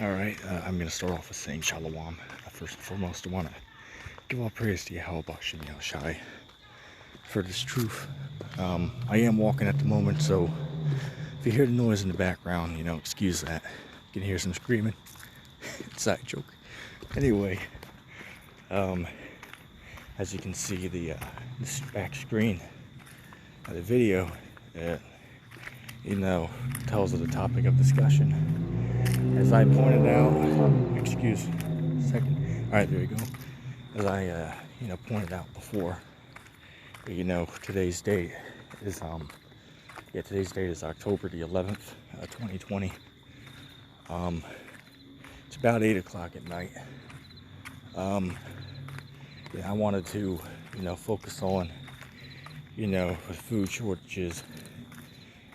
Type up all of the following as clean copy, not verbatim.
Alright, I'm going to start off with saying Shalom. First and foremost, I want to give all praise to Yahweh Bashem Shai for this truth. I am walking at the moment, so if you hear the noise in the background, excuse that. You can hear some screaming. Side joke. Anyway, as you can see, this back screen of the video, tells of the topic of discussion. As I pointed out, excuse a second. All right, there you go. As I, pointed out before, today's date is October the 11th, 2020. It's about 8 o'clock at night. I wanted to, focus on, the food shortages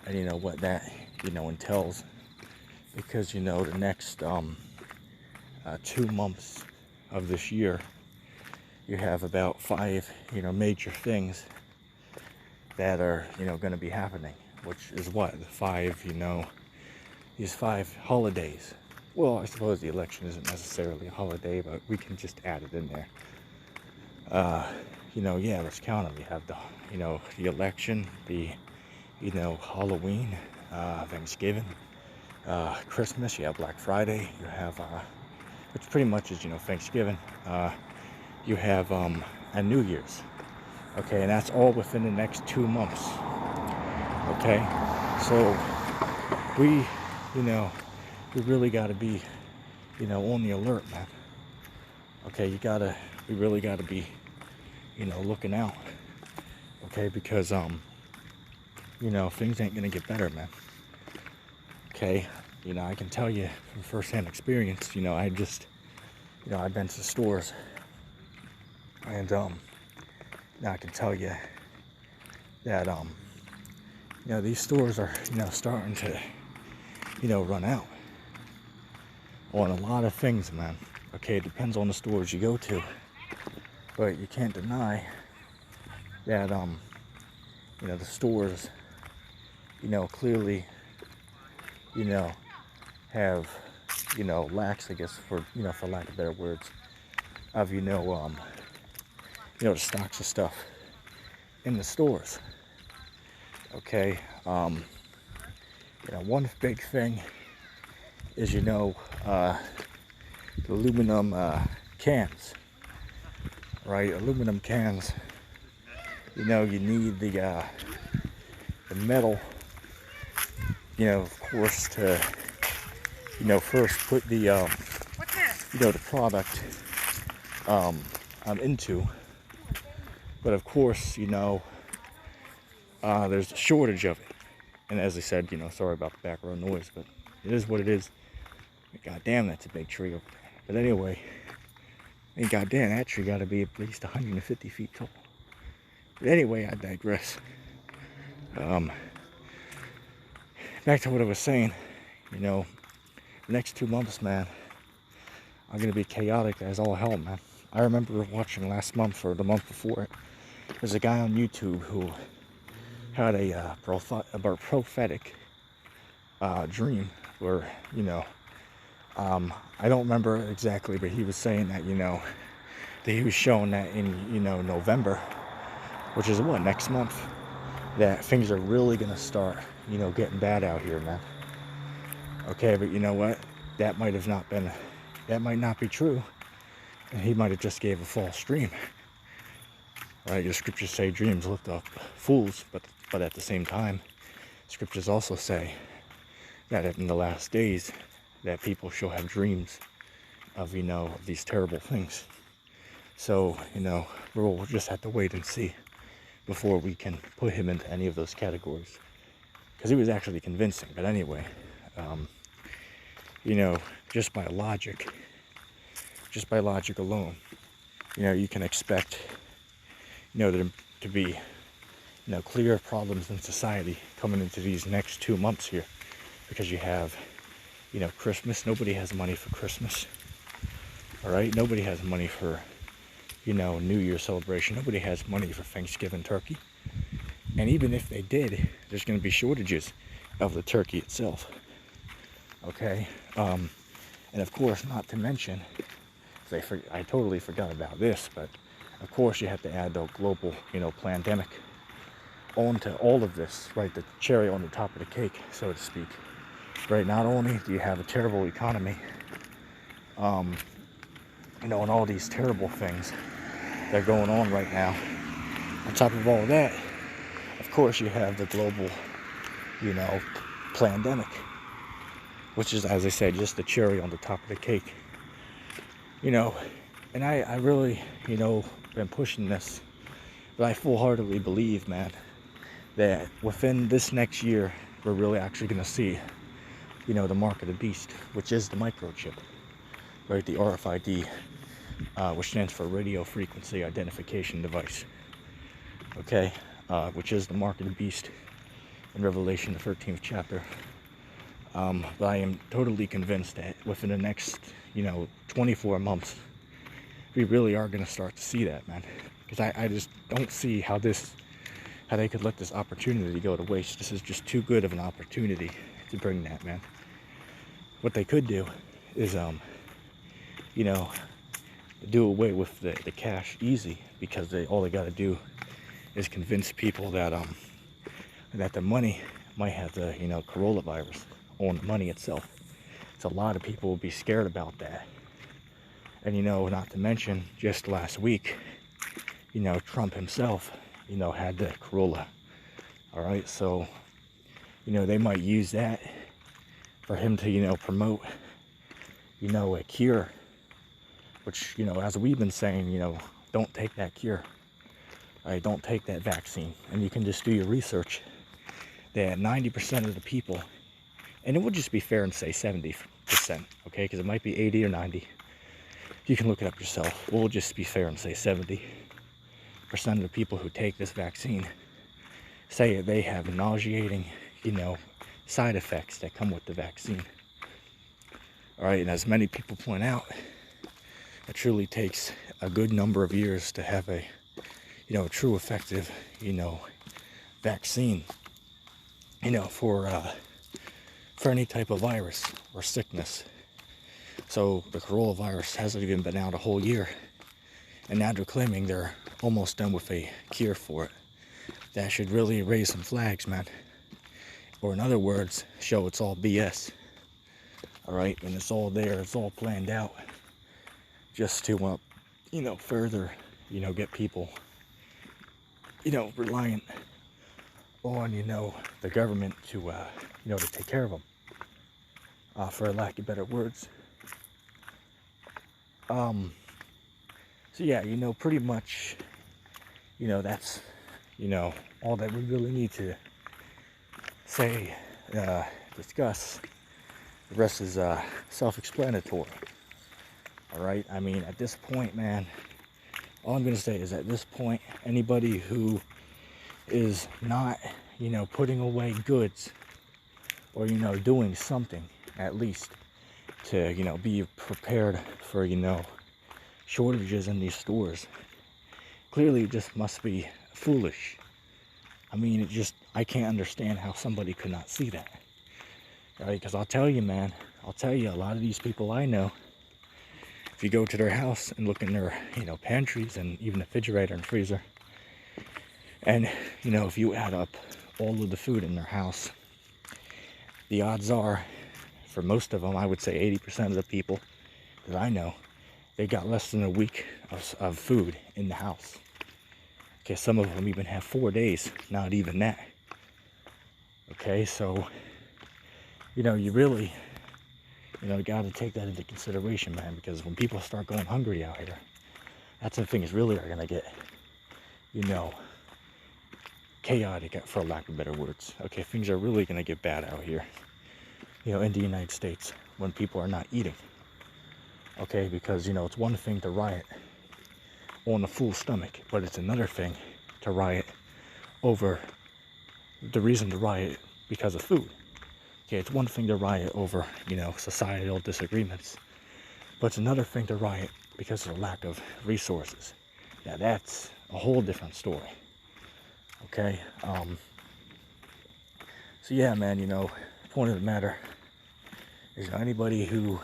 and, what that, entails. Because, the next 2 months of this year, you have about 5, major things that are, going to be happening. Which is what? These 5 holidays. Well, I suppose the election isn't necessarily a holiday, but we can just add it in there. Let's count them. You have the election, the, Halloween, Thanksgiving, Christmas, you have Black Friday, you have, which pretty much is, Thanksgiving, you have, and New Year's, okay, and that's all within the next 2 months, okay, so we really got to be, on the alert, man, okay, we really got to be, looking out, okay, because, things ain't gonna get better, man. Okay, I can tell you from first-hand experience, I've been to stores, and, I can tell you that, these stores are, starting to, run out on a lot of things, man. Okay, it depends on the stores you go to, but you can't deny that, the stores, clearly, have, lacks, I guess, for lack of better words, of, the stocks of stuff in the stores. Okay, one big thing is, the aluminum cans, right? Aluminum cans, you need the metal, of course, to, first put the, the product, into. But of course, there's a shortage of it. And as I said, sorry about the background noise, but it is what it is. God damn, that's a big tree over there. But anyway, goddamn, that tree got to be at least 150 feet tall. But anyway, I digress. Back to what I was saying, the next 2 months, man, are going to be chaotic as all hell, man. I remember watching last month or the month before, there's a guy on YouTube who had a prophetic dream where, I don't remember exactly, but he was saying that, that he was showing that in, November, which is what, next month, that things are really going to start, getting bad out here, man. Okay, but you know what? That might not be true. And he might have just gave a false dream. Right? The scriptures say dreams lift up fools, but at the same time, scriptures also say that in the last days, that people shall have dreams of, of these terrible things. So, we'll just have to wait and see before we can put him into any of those categories. Because he was actually convincing. But anyway, just by logic alone, you can expect, there to be, clear problems in society coming into these next 2 months here. Because you have, Christmas. Nobody has money for Christmas. All right? Nobody has money for, New Year's celebration. Nobody has money for Thanksgiving turkey. And even if they did, there's going to be shortages of the turkey itself. Okay? And of course, not to mention, I totally forgot about this, but of course you have to add the global, pandemic onto all of this, right? The cherry on the top of the cake, so to speak. Right? Not only do you have a terrible economy, and all these terrible things that are going on right now. On top of all of that, of course, you have the global, pandemic, which is, as I said, just the cherry on the top of the cake. And I really, been pushing this, but I full-heartedly believe, man, that within this next year, we're really actually going to see, the mark of the beast, which is the microchip, right? The RFID, which stands for Radio Frequency Identification Device, okay? Which is the mark of the beast in Revelation, the 13th chapter. But I am totally convinced that within the next, 24 months, we really are going to start to see that, man. Because I just don't see how they could let this opportunity go to waste. This is just too good of an opportunity to bring that, man. What they could do is, do away with the cash easy, because all they got to do is convince people that that the money might have the coronavirus on the money itself. So a lot of people will be scared about that. And not to mention, just last week, Trump himself had the corona. All right, so they might use that for him to promote a cure, which as we've been saying, don't take that cure. All right, don't take that vaccine. And you can just do your research that 90% of the people, and it would just be fair and say 70%, okay, because it might be 80 or 90. You can look it up yourself. We'll just be fair and say 70% of the people who take this vaccine say that they have nauseating, side effects that come with the vaccine. All right, and as many people point out, it truly takes a good number of years to have a true effective, vaccine, for any type of virus or sickness. So the coronavirus hasn't even been out a whole year, and now they're claiming they're almost done with a cure for it. That should really raise some flags, man. Or in other words, show it's all BS. All right, and it's all there, it's all planned out, just to, further, get people, reliant on, the government to, to take care of them, for lack of better words. So yeah, pretty much, that's, all that we really need to say, discuss. The rest is, self-explanatory. All right, I mean, at this point, man, all I'm going to say is at this point, anybody who is not, putting away goods, or, doing something at least to, be prepared for, shortages in these stores, clearly just must be foolish. I mean, I can't understand how somebody could not see that. Right? Because I'll tell you, man, a lot of these people I know, if you go to their house and look in their, pantries and even refrigerator and freezer, and, if you add up all of the food in their house, the odds are, for most of them, I would say 80% of the people that I know, they got less than a week of food in the house. Okay, some of them even have 4 days, not even that. Okay, so, you really, got to take that into consideration, man, because when people start going hungry out here, that's when things really are going to get, chaotic, for lack of better words. Okay, things are really going to get bad out here, in the United States, when people are not eating. Okay, because, it's one thing to riot on a full stomach, but it's another thing to riot over the reason to riot because of food. Okay, it's one thing to riot over, societal disagreements, but it's another thing to riot because of a lack of resources. Now that's a whole different story. Okay, so yeah, man, point of the matter is anybody who,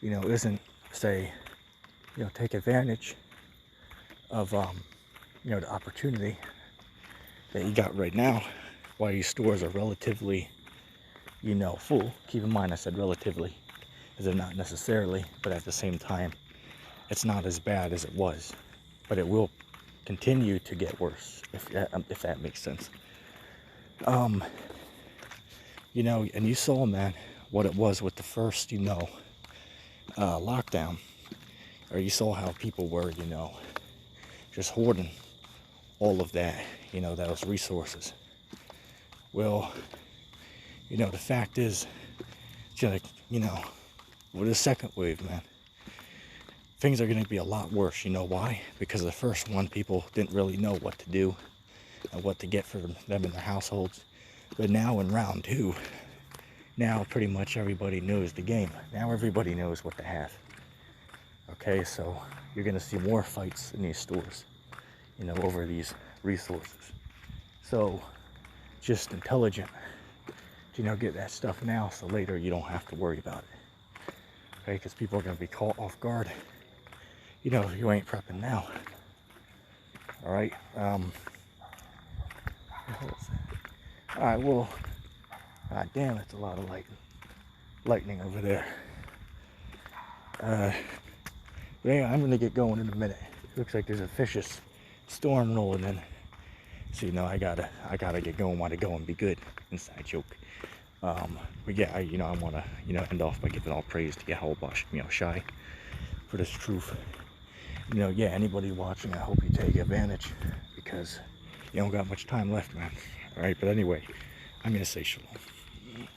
isn't, say, take advantage of, the opportunity that you got right now while your stores are relatively, full. Keep in mind I said relatively, as if not necessarily, but at the same time, it's not as bad as it was, but it will continue to get worse, if that makes sense. And you saw, man, what it was with the first, lockdown, or you saw how people were, just hoarding all of that, those resources. Well, the fact is, with the second wave, man, things are going to be a lot worse. You know why? Because the first one, people didn't really know what to do and what to get for them in their households. But now in round 2, now pretty much everybody knows the game. Now everybody knows what to have. Okay, so you're going to see more fights in these stores, over these resources. So just intelligent to, get that stuff now, so later you don't have to worry about it. Okay, because people are going to be caught off guard, if you ain't prepping now. All right. All right, well, god damn, it's a lot of lightning over there. But anyway, I'm gonna get going in a minute. Looks like there's a vicious storm rolling in, so I gotta get going while they go and be good. Inside joke. But yeah, I want to end off by giving all praise to Yahweh Shai for this truth. Yeah, anybody watching, I hope you take advantage, because you don't got much time left, man. All right, but anyway, I'm gonna say shalom.